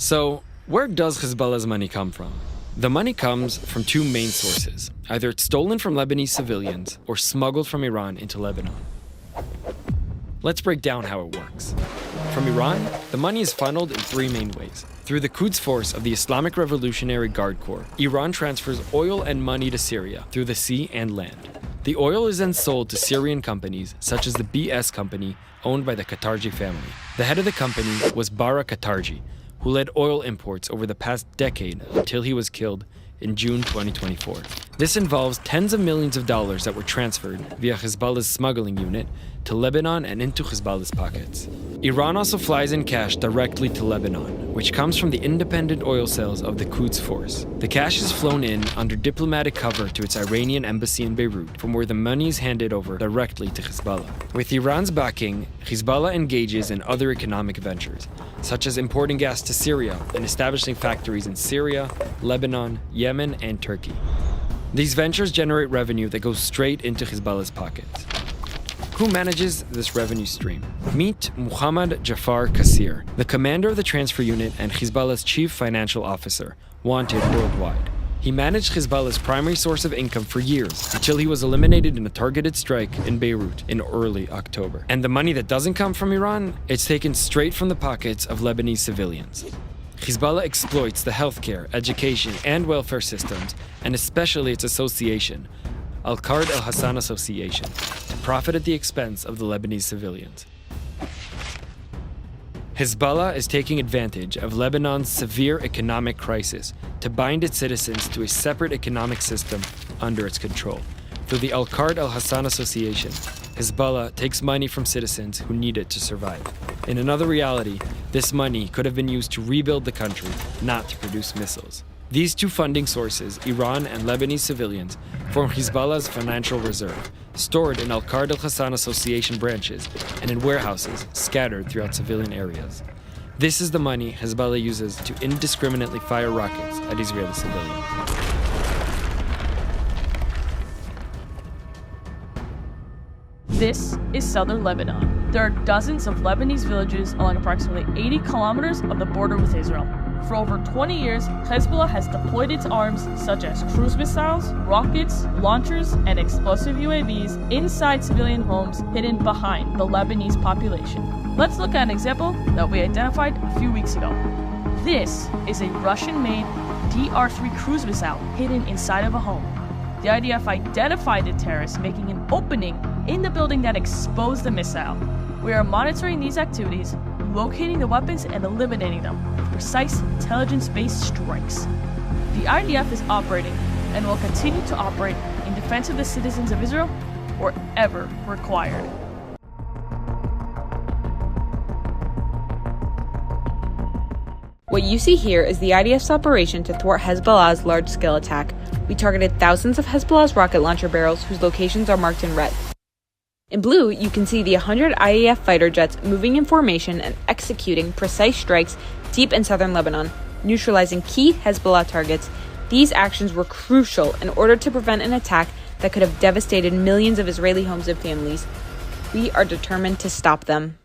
So, where does Hezbollah's money come from? The money comes from two main sources. Either it's stolen from Lebanese civilians or smuggled from Iran into Lebanon. Let's break down how it works. From Iran, the money is funneled in three main ways. Through the Quds Force of the Islamic Revolutionary Guard Corps, Iran transfers oil and money to Syria through the sea and land. The oil is then sold to Syrian companies, such as the BS company, owned by the Qatarji family. The head of the company was Bara Qatarji, who led oil imports over the past decade until he was killed in June 2024. This involves tens of millions of dollars that were transferred via Hezbollah's smuggling unit to Lebanon and into Hezbollah's pockets. Iran also flies in cash directly to Lebanon, which comes from the independent oil sales of the Quds Force. The cash is flown in under diplomatic cover to its Iranian embassy in Beirut, from where the money is handed over directly to Hezbollah. With Iran's backing, Hezbollah engages in other economic ventures, such as importing gas to Syria and establishing factories in Syria, Lebanon, Yemen, and Turkey. These ventures generate revenue that goes straight into Hezbollah's pockets. Who manages this revenue stream? Meet Muhammad Jafar Qasir, the commander of the transfer unit and Hezbollah's chief financial officer, wanted worldwide. He managed Hezbollah's primary source of income for years, until he was eliminated in a targeted strike in Beirut in early October. And the money that doesn't come from Iran, it's taken straight from the pockets of Lebanese civilians. Hezbollah exploits the healthcare, education, and welfare systems, and especially its association, Al-Hassan Association, to profit at the expense of the Lebanese civilians. Hezbollah is taking advantage of Lebanon's severe economic crisis to bind its citizens to a separate economic system under its control. Through the Al-Hassan Association, Hezbollah takes money from citizens who need it to survive. In another reality, this money could have been used to rebuild the country, not to produce missiles. These two funding sources, Iran and Lebanese civilians, form Hezbollah's financial reserve, stored in Al-Hassan Association branches and in warehouses scattered throughout civilian areas. This is the money Hezbollah uses to indiscriminately fire rockets at Israeli civilians. This is southern Lebanon. There are dozens of Lebanese villages along approximately 80 kilometers of the border with Israel. For over 20 years, Hezbollah has deployed its arms, such as cruise missiles, rockets, launchers, and explosive UAVs inside civilian homes hidden behind the Lebanese population. Let's look at an example that we identified a few weeks ago. This is a Russian-made DR-3 cruise missile hidden inside of a home. The IDF identified the terrorists making an opening in the building that exposed the missile. We are monitoring these activities, locating the weapons and eliminating them with precise intelligence-based strikes. The IDF is operating and will continue to operate in defense of the citizens of Israel wherever required. What you see here is the IDF's operation to thwart Hezbollah's large-scale attack. We targeted thousands of Hezbollah's rocket launcher barrels whose locations are marked in red. In blue, you can see the 100 IAF fighter jets moving in formation and executing precise strikes deep in southern Lebanon, neutralizing key Hezbollah targets. These actions were crucial in order to prevent an attack that could have devastated millions of Israeli homes and families. We are determined to stop them.